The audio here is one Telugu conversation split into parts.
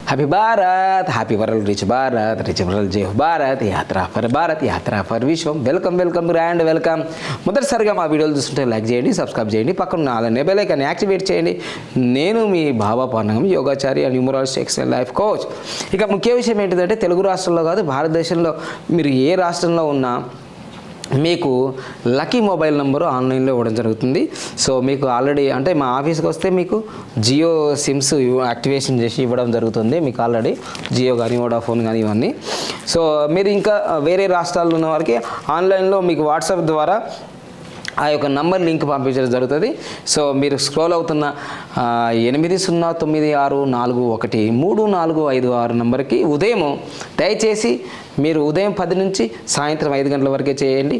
Happy Bharat, happy world, rich Bharat, rich world, జై భారత్, యాత్ర ఫర్ భారత్, యాత్ర for Vishwam. Welcome welcome and welcome. మొదటిసారిగా మా వీడియోలు చూస్తుంటే లైక్ చేయండి, సబ్స్క్రైబ్ చేయండి, పక్కన అలానే బెల్ ఐకాన్ యాక్టివేట్ చేయండి. నేను మీ భావపాండగం, యోగాచారి and numerologist, excel life coach. ఇక ముఖ్య విషయం ఏంటిదంటే తెలుగు రాష్ట్రంలో కాదు, భారతదేశంలో మీరు ఏ రాష్ట్రంలో ఉన్నా మీకు లక్కీ మొబైల్ నెంబరు ఆన్లైన్లో ఇవ్వడం జరుగుతుంది. సో మీకు ఆల్రెడీ అంటే మా ఆఫీస్కి వస్తే మీకు జియో సిమ్స్ యాక్టివేషన్ చేసి ఇవ్వడం జరుగుతుంది. మీకు ఆల్రెడీ జియో కానీ వోడాఫోన్ కానీ ఇవన్నీ. సో మీరు ఇంకా వేరే రాష్ట్రాల్లో ఉన్న వారికి ఆన్లైన్లో మీకు వాట్సాప్ ద్వారా ఆ యొక్క నంబర్ లింక్ పంపించడం జరుగుతుంది. సో మీరు స్క్రోల్ అవుతున్న 800964134556 నెంబర్కి ఉదయం దయచేసి మీరు ఉదయం 10 నుంచి సాయంత్రం 5 గంటల వరకే చేయండి.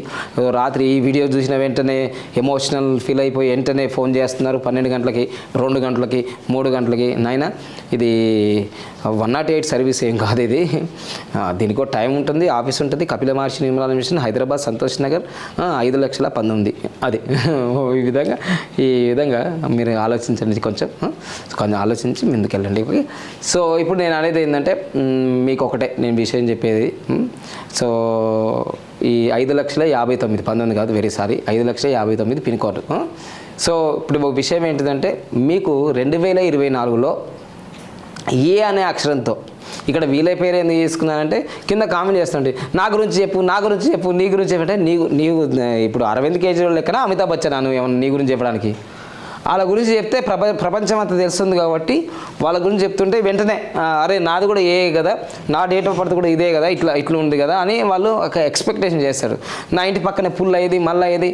రాత్రి ఈ వీడియో చూసిన వెంటనే ఎమోషనల్ ఫీల్ అయిపోయి వెంటనే ఫోన్ చేస్తున్నారు 12 గంటలకి, 2 గంటలకి, 3 గంటలకి. నాయన ఇది 108 సర్వీస్ ఏం కాదు, ఇది దీనికో టైం ఉంటుంది, ఆఫీస్ ఉంటుంది. కపిల మహర్షి న్యూమరాలజీ మిషన్, హైదరాబాద్, సంతోష్ నగర్, 5,19,000 అది. ఈ విధంగా మీరు ఆలోచించండి, కొంచెం ఆలోచించి ముందుకెళ్ళండి. సో ఇప్పుడు నేను అనేది ఏంటంటే మీకు ఒకటే నేను విషయం చెప్పేది. సో ఈ 5,59,000 19 కాదు, very sorry, 5,59,000 pin code. So ఇప్పుడు విషయం ఏంటిదంటే మీకు 2024లో ఏ అనే అక్షరంతో ఇక్కడ వీలై పేరు ఎందుకు తీసుకున్నానంటే కింద కామెంట్ చేస్తుంటే నా గురించి చెప్పు, నీ గురించి చెప్పంటే నీవు ఇప్పుడు అరవింద్ కేజ్రీవాల్ లెక్కన అమితాబ్ బచ్చన్ నువ్వు ఏమన్నా నీ గురించి చెప్పడానికి. వాళ్ళ గురించి చెప్తే ప్రపంచం అంతా తెలుస్తుంది కాబట్టి వాళ్ళ గురించి చెప్తుంటే వెంటనే అరే నాది కూడా ఏ కదా, నా డేట్ ఆఫ్ బర్త్ కూడా ఇదే కదా, ఇట్లా ఉంది కదా అని వాళ్ళు ఒక ఎక్స్పెక్టేషన్ చేస్తారు. నా ఇంటి పక్కనే పుల్ల అయ్యేది, మళ్ళీ అయ్యేది,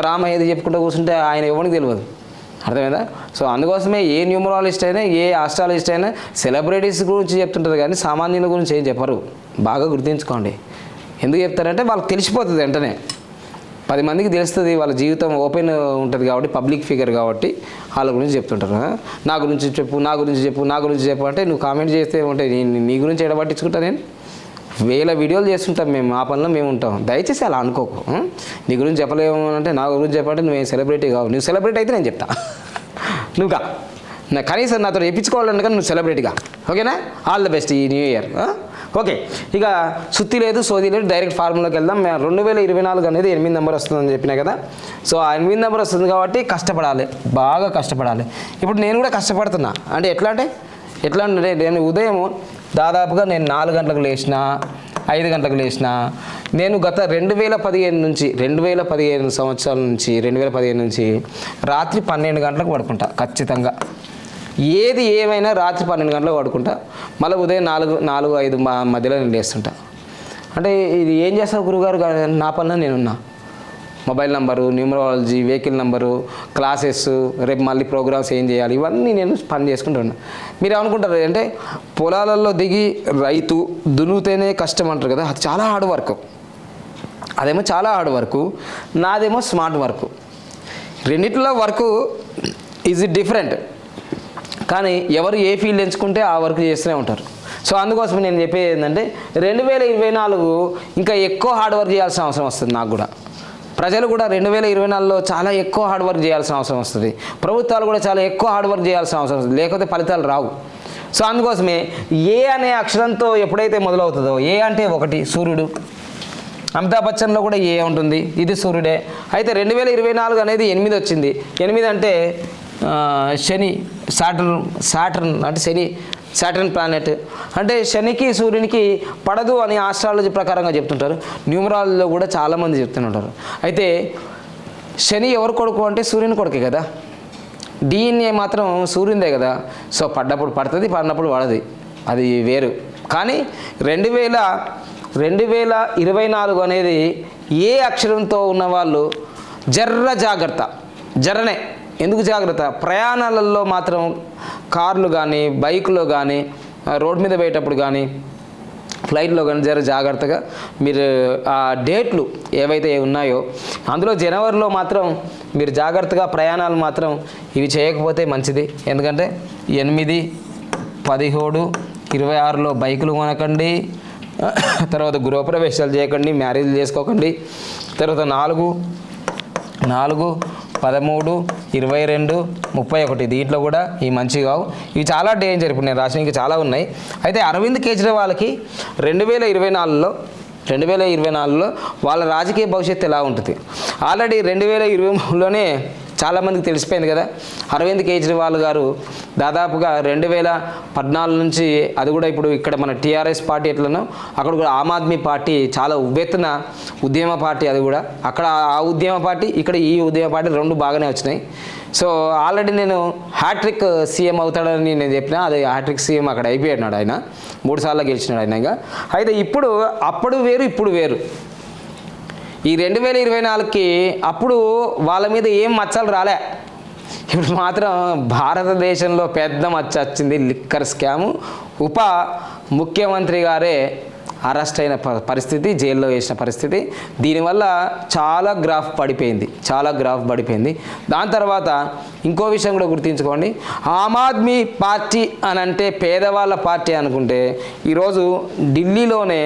రామ అయ్యేది చెప్పుకుంటూ కూర్చుంటే ఆయన ఎవరికి తెలియదు. అర్థమైందా? సో అందుకోసమే ఏ న్యూమరాలజిస్ట్ అయినా, ఏ ఆస్ట్రాలజిస్ట్ అయినా సెలబ్రిటీస్ గురించి చెప్తుంటారు కానీ సామాన్యుల గురించి ఏం చెప్పరు. బాగా గుర్తుంచుకోండి. ఎందుకు చెప్తారంటే వాళ్ళకి తెలిసిపోతుంది వెంటనే, 10 మందికి తెలుస్తుంది, వాళ్ళ జీవితం ఓపెన్ ఉంటుంది కాబట్టి, పబ్లిక్ ఫిగర్ కాబట్టి వాళ్ళ గురించి చెప్తుంటారు. నా గురించి చెప్పు అంటే నువ్వు కామెంట్ చేస్తే ఉంటే నీ గురించి ఎడబట్టించుకుంటా. నేను వేల వీడియోలు చేస్తుంటాం మేము, ఆ పనిలో మేము ఉంటాం. దయచేసి అలా అనుకోకు. నీ గురించి చెప్పలేము అంటే నా గురించి చెప్పాలంటే నువ్వేం సెలబ్రిటీ కావు. నువ్వు సెలబ్రిటీ అయితే నేను చెప్తా, నువ్వుగా కనీసం నాతో వేయించుకోవాలనుక నువ్వు సెలబ్రిటీగా. ఓకేనా? ఆల్ ద బెస్ట్ ఈ న్యూ ఇయర్. ఓకే, ఇక సుత్తి లేదు, సోది లేదు, డైరెక్ట్ ఫార్ములాకి వెళ్దాం. 2024 అనేది 8 నెంబర్ వస్తుందని చెప్పినా కదా. సో ఆ 8 నెంబర్ వస్తుంది కాబట్టి కష్టపడాలి, బాగా కష్టపడాలి. ఇప్పుడు నేను కూడా కష్టపడుతున్నా. అంటే ఎట్లా అంటే నేను ఉదయం దాదాపుగా నేను 4 గంటలకు లేచిన, 5 గంటలకు లేచిన. నేను గత 2015 సంవత్సరాల నుంచి 2015 నుంచి రాత్రి 12 గంటలకు పడుకుంటా ఖచ్చితంగా. ఏది ఏమైనా రాత్రి 12 గంటలకు పడుకుంటా. మళ్ళీ ఉదయం 4-5 మధ్యలో నేను లేస్తుంటా. అంటే ఇది ఏం చేస్తావు గురుగారు? నా పనిలో నేనున్నా. Mobile number, numerology, vehicle number, classes, రేపు మళ్ళీ ప్రోగ్రామ్స్ ఏం చేయాలి, ఇవన్నీ నేను పని చేసుకుంటున్నా. మీరు ఏమనుకుంటారు అంటే పొలాలలో దిగి రైతు దున్నుతేనే కష్టం అంటారు కదా, అది చాలా హార్డ్ వర్క్. అదేమో చాలా హార్డ్ వర్క్, నాదేమో స్మార్ట్ వర్క్. రెండిట్లో వర్క్ ఈజ్ డిఫరెంట్, కానీ ఎవరు ఏ ఫీల్డ్ ఎంచుకుంటే ఆ వర్క్ చేస్తూనే ఉంటారు. సో అందుకోసం నేను చెప్పేది ఏంటంటే 2024 ఇంకా ఎక్కువ హార్డ్ వర్క్ చేయాల్సిన అవసరం వస్తుంది. నాకు కూడా ప్రజలు కూడా 2024లో చాలా ఎక్కువ హార్డ్ వర్క్ చేయాల్సిన అవసరం వస్తుంది. ప్రభుత్వాలు కూడా చాలా ఎక్కువ హార్డ్ వర్క్ చేయాల్సిన అవసరం వస్తుంది, లేకపోతే ఫలితాలు రావు. సో అందుకోసమే ఏ అనే అక్షరంతో ఎప్పుడైతే మొదలవుతుందో, ఏ అంటే 1 సూర్యుడు. అమితాబ్ బచ్చన్లో కూడా ఏ ఉంటుంది, ఇది సూర్యుడే. అయితే 2024 అనేది 8 వచ్చింది. 8 అంటే శని, సాటర్న్ అంటే సాటర్న్ ప్లానెట్. అంటే శనికి సూర్యునికి పడదు అని ఆస్ట్రాలజీ ప్రకారంగా చెప్తుంటారు. న్యూమరాలజీలో కూడా చాలామంది చెప్తుంటారు. అయితే శని ఎవరు కొడుకు అంటే సూర్యుని కొడుకే కదా, డిఎన్ఏ మాత్రం సూర్యునిదే కదా. సో పడ్డప్పుడు పడుతుంది, పడినప్పుడు పడది, అది వేరు. కానీ 2024 అనేది ఏ అక్షరంతో ఉన్నవాళ్ళు జర్రనే. ఎందుకు జాగ్రత్త? ప్రయాణాలలో మాత్రం కార్లు కానీ, బైకులో కానీ, రోడ్ మీద పోయేటప్పుడు కానీ, ఫ్లైట్లో కానీ జాగ్రత్తగా మీరు ఆ డేట్లు ఏవైతే ఉన్నాయో అందులో జనవరిలో మాత్రం మీరు జాగ్రత్తగా ప్రయాణాలు మాత్రం ఇవి చేయకపోతే మంచిది. ఎందుకంటే 8, 17, 26లో బైకులు కొనకండి. తర్వాత గృహప్రవేశాలు చేయకండి, మ్యారేజ్లు చేసుకోకండి. తర్వాత 4, 13, 22, 31 దీంట్లో కూడా ఈ మంచివి కావు. ఇవి చాలా డేంజర్. ఇప్పుడు నేను రాసిన ఇంకా చాలా ఉన్నాయి. అయితే అరవింద్ కేజ్రీవాల్కి 2024లో వాళ్ళ రాజకీయ భవిష్యత్తు ఎలా ఉంటుంది? ఆల్రెడీ 2023లోనే చాలామందికి తెలిసిపోయింది కదా. అరవింద్ కేజ్రీవాల్ గారు దాదాపుగా 2014 నుంచి, అది కూడా ఇప్పుడు ఇక్కడ మన టీఆర్ఎస్ పార్టీ ఎట్లనో అక్కడ కూడా ఆమ్ ఆద్మీ పార్టీ చాలా ఉవ్వెత్తున ఉద్యమ పార్టీ. అది కూడా అక్కడ ఆ ఉద్యమ పార్టీ, ఇక్కడ ఈ ఉద్యమ పార్టీ రెండు బాగానే వచ్చినాయి. సో ఆల్రెడీ నేను హ్యాట్రిక్ సీఎం అవుతాడని నేను చెప్పిన, అది హ్యాట్రిక్ సీఎం అక్కడ అయిపోయాడు. ఆయన 3 సార్లు గెలిచినాడు ఆయన. అయితే ఇప్పుడు అప్పుడు వేరు ఇప్పుడు వేరు. ఈ 2024కి అప్పుడు వాళ్ళ మీద ఏం మచ్చలు రాలే. ఇప్పుడు మాత్రం భారతదేశంలో పెద్ద మచ్చ వచ్చింది. Liquor scam. ఉప ముఖ్యమంత్రి గారే అరెస్ట్ అయిన పరిస్థితి, జైల్లో వేసిన పరిస్థితి. దీనివల్ల చాలా గ్రాఫ్ పడిపోయింది. దాని తర్వాత ఇంకో విషయం కూడా గుర్తుంచుకోండి. ఆమ్ ఆద్మీ పార్టీ అని అంటే పేదవాళ్ళ పార్టీ అనుకుంటే, ఈరోజు ఢిల్లీలోనే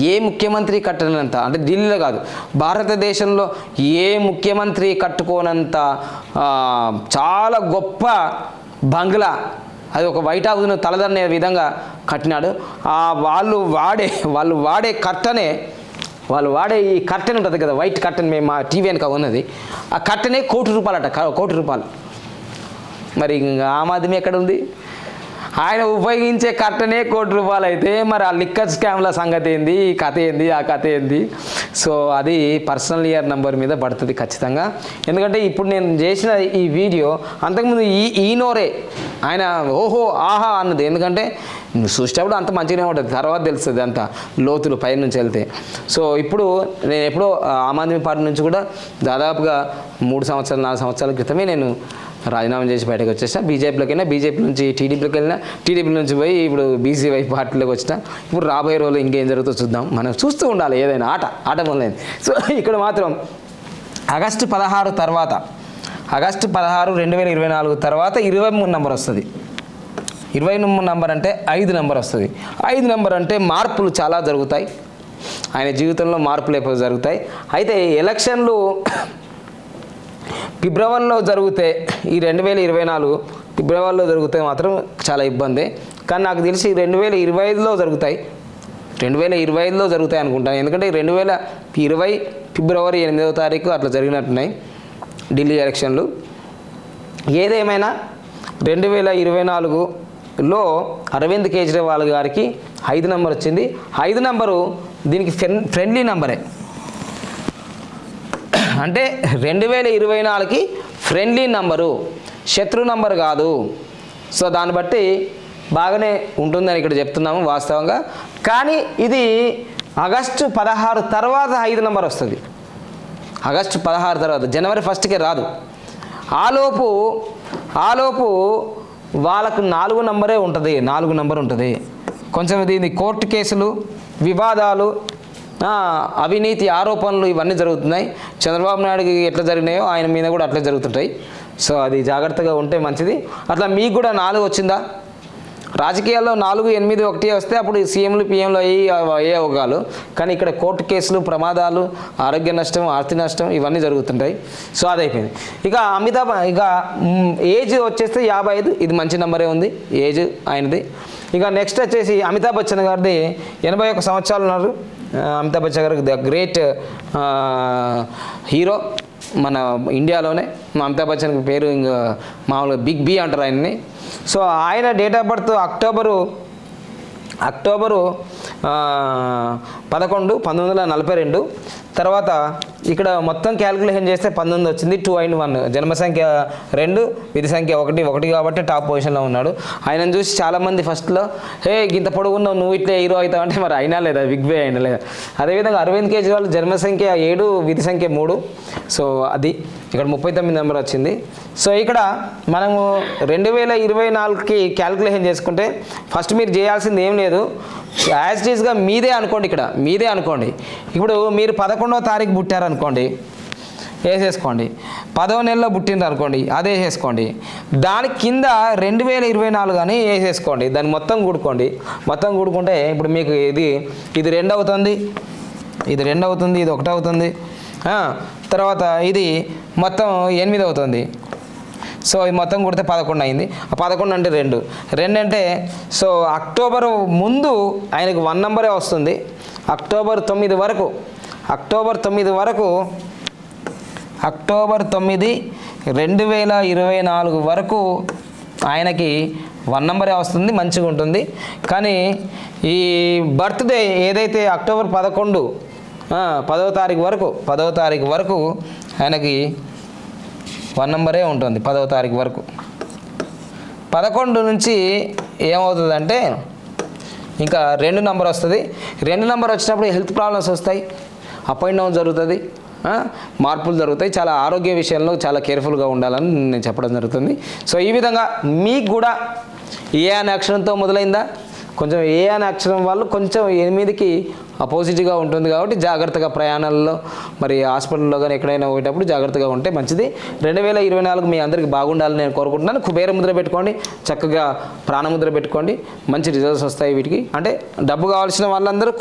ఏ ముఖ్యమంత్రి కట్టనంత, అంటే ఢిల్లీలో కాదు భారతదేశంలో ఏ ముఖ్యమంత్రి కట్టుకోనంత చాలా గొప్ప బంగ్లా, అది ఒక వైట్ హౌస్ను తలదన్నే విధంగా కట్టినాడు. వాళ్ళు వాడే కర్టనే, వాళ్ళు వాడే ఈ కర్టెన్ ఉంటుంది కదా, వైట్ కర్టెన్, మేము మా టీవీ వెనుక ఉన్నది, ఆ కర్టెనే ₹1 కోటి. మరి ఇంకా ఆమ్ ఆద్మీ ఎక్కడ ఉంది? ఆయన ఉపయోగించే కర్టనే ₹1 అయితే మరి ఆ లిక్కర్ స్కామ్ల సంగతి ఏంది, ఈ కథ ఏంది, ఆ కథ ఏంది? సో అది పర్సనల్ ఇయర్ నెంబర్ మీద పడుతుంది ఖచ్చితంగా. ఎందుకంటే ఇప్పుడు నేను చేసిన ఈ వీడియో అంతకుముందు ఈ నోరే ఆయన ఓహో ఆహా అన్నది. ఎందుకంటే చూసేటప్పుడు అంత మంచిగానే ఉంటుంది, తర్వాత తెలుస్తుంది అంత లోతులు పైనుంచి వెళ్తే. సో ఇప్పుడు నేను ఎప్పుడో ఆమ్ ఆద్మీ పార్టీ నుంచి కూడా దాదాపుగా 3 సంవత్సరాలు 4 సంవత్సరాల క్రితమే నేను రాజీనామా చేసి బయటకు వచ్చేసిన. బీజేపీలోకి వెళ్ళినా, బీజేపీ నుంచి టీడీపీలోకి వెళ్ళినా, టీడీపీ నుంచి పోయి ఇప్పుడు బీసీవై పార్టీలోకి వచ్చిన. ఇప్పుడు రాబోయే రోజుల్లో ఇంకేం జరుగుతుందో చూద్దాం. మనం చూస్తూ ఉండాలి, ఏదైనా ఆట మొదలైంది. సో ఇక్కడ మాత్రం ఆగస్టు 16 తర్వాత, ఆగస్టు 16, 2024 తర్వాత 23 నెంబర్ వస్తుంది. 23 నెంబర్ అంటే 5 నెంబర్ వస్తుంది. 5 నెంబర్ అంటే మార్పులు చాలా జరుగుతాయి. ఆయన జీవితంలో మార్పులు ఎప్పుడు జరుగుతాయి. అయితే ఎలక్షన్లు ఫిబ్రవరిలో జరిగితే, ఈ 2024 ఫిబ్రవరిలో జరిగితే మాత్రం చాలా ఇబ్బంది. కానీ నాకు తెలిసి 2025లో జరుగుతాయి. 2025లో జరుగుతాయి అనుకుంటాను. ఎందుకంటే 2020 ఫిబ్రవరి 8వ తారీఖు అట్లా జరిగినట్టున్నాయి ఢిల్లీ ఎలక్షన్లు. ఏదేమైనా 2024లో అరవింద్ కేజ్రీవాల్ గారికి 5 నెంబర్ వచ్చింది. 5 నెంబరు దీనికి ఫ్రెండ్లీ నెంబరే. అంటే 2024కి ఫ్రెండ్లీ నంబరు, శత్రు నంబర్ కాదు. సో దాన్ని బట్టి బాగానే ఉంటుందని ఇక్కడ చెప్తున్నాము వాస్తవంగా. కానీ ఇది ఆగస్టు 16 తర్వాత 5 నెంబర్ వస్తుంది. ఆగస్టు 16 తర్వాత, జనవరి 1కే రాదు. ఆలోపు వాళ్ళకు 4 నెంబరే ఉంటుంది. 4 నెంబర్ ఉంటుంది. కొంచెం దీని కోర్టు కేసులు, వివాదాలు, అవినీతి ఆరోపణలు ఇవన్నీ జరుగుతున్నాయి. చంద్రబాబు నాయుడుకి ఎట్లా జరిగినాయో ఆయన మీద కూడా అట్లా జరుగుతుంటాయి. సో అది జాగ్రత్తగా ఉంటే మంచిది. అట్లా మీకు కూడా 4 వచ్చిందా? రాజకీయాల్లో 4, 8, 1 వస్తే అప్పుడు సీఎంలు పిఎంలు అయ్యే అవకాశాలు. కానీ ఇక్కడ కోర్టు కేసులు, ప్రమాదాలు, ఆరోగ్య నష్టం, ఆస్తి నష్టం ఇవన్నీ జరుగుతుంటాయి. సో అదైపోయింది. ఇక ఇక ఏజ్ వచ్చేస్తే 55, ఇది మంచి నెంబరే ఉంది ఏజ్ ఆయనది. ఇక నెక్స్ట్ వచ్చేసి అమితాబ్ బచ్చన్ గారిది 81 సంవత్సరాలు ఉన్నారు. అమితాబ్ బచ్చన్ గారు ద గ్రేట్ హీరో మన ఇండియాలోనే. అమితాబ్ బచ్చన్ పేరు ఇంకా మామూలుగా బిగ్ బి అంటారు ఆయన్ని. సో ఆయన డేట్ ఆఫ్ బర్త్ అక్టోబరు 11, 1942. తర్వాత ఇక్కడ మొత్తం క్యాలిక్యులేషన్ చేస్తే 19 వచ్చింది. 2 and 1, జన్మ సంఖ్య 2, విధి సంఖ్య 1 కాబట్టి టాప్ పొజిషన్లో ఉన్నాడు. ఆయనను చూసి చాలామంది ఫస్ట్లో ఇంత పొడుగున్నావు, నువ్వు ఇట్లా హీరో అవుతావు అంటే మరి అయినా లేదా, బిగ్ బే అయినా లేదా. అదేవిధంగా అరవింద్ కేజ్రీవాల్ జన్మ సంఖ్య 7, విధి సంఖ్య 3. సో అది ఇక్కడ 39 నెంబర్ వచ్చింది. సో ఇక్కడ మనము 2024కి క్యాలిక్యులేషన్ చేసుకుంటే ఫస్ట్ మీరు చేయాల్సింది ఏం లేదు, యాజ్ ఇట్ ఈస్గా మీదే అనుకోండి. ఇక్కడ మీదే అనుకోండి. ఇప్పుడు మీరు 11వ తారీఖు పుట్టారనుకోండి, వేసేసుకోండి. 10వ నెలలో పుట్టిండ్రు అనుకోండి, అదే వేసేసుకోండి. దాని కింద 2024 అని వేసేసుకోండి. దాన్ని మొత్తం కూడుకోండి. మొత్తం కూడుకుంటే ఇప్పుడు మీకు ఇది 2 అవుతుంది, ఇది 2 అవుతుంది, ఇది 1 అవుతుంది. తర్వాత ఇది మొత్తం 8 అవుతుంది. సో ఇది మొత్తం కొడితే 11 అయింది. ఆ 11 అంటే 2 అంటే సో అక్టోబర్ ముందు ఆయనకు 1 నెంబరే వస్తుంది. అక్టోబర్ 9 వరకు అక్టోబర్ 9 2024 వరకు ఆయనకి 1 నెంబరే వస్తుంది, మంచిగా ఉంటుంది. కానీ ఈ బర్త్డే ఏదైతే అక్టోబర్ 11 10వ తారీఖు వరకు ఆయనకి 1 నెంబరే ఉంటుంది. 10వ తారీఖు వరకు 11 నుంచి ఏమవుతుందంటే ఇంకా 2 నెంబర్ వస్తుంది. 2 నెంబర్ వచ్చినప్పుడు హెల్త్ ప్రాబ్లమ్స్ వస్తాయి, అప్ అండ్ డౌన్ జరుగుతుంది, మార్పులు జరుగుతాయి. చాలా ఆరోగ్య విషయంలో చాలా కేర్ఫుల్గా ఉండాలని నేను చెప్పడం జరుగుతుంది. సో ఈ విధంగా మీకు కూడా ఏ అనే అక్షరంతో మొదలైందా, కొంచెం ఏ అనే అక్షరం వాళ్ళు కొంచెం 8కి అపోజిట్గా ఉంటుంది కాబట్టి జాగ్రత్తగా ప్రయాణాల్లో మరి హాస్పిటల్లో కానీ ఎక్కడైనా పోయేటప్పుడు జాగ్రత్తగా ఉంటే మంచిది. 2024 మీ అందరికీ బాగుండాలని నేను కోరుకుంటున్నాను. కుబేర ముద్ర పెట్టుకోండి, చక్కగా ప్రాణముద్ర పెట్టుకోండి, మంచి రిజల్ట్స్ వస్తాయి వీటికి. అంటే డబ్బు కావాల్సిన వాళ్ళందరూ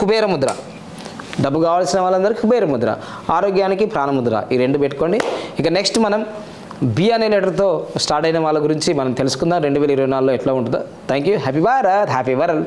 కుబేర ముద్ర, ఆరోగ్యానికి ప్రాణముద్ర, ఈ 2 పెట్టుకోండి. ఇక నెక్స్ట్ మనం బి అనే లెటర్తో స్టార్ట్ అయిన వాళ్ళ గురించి మనం తెలుసుకుందాం 2024లో ఎట్లా ఉంటుందో. Thank you. Happy Bharat, happy world.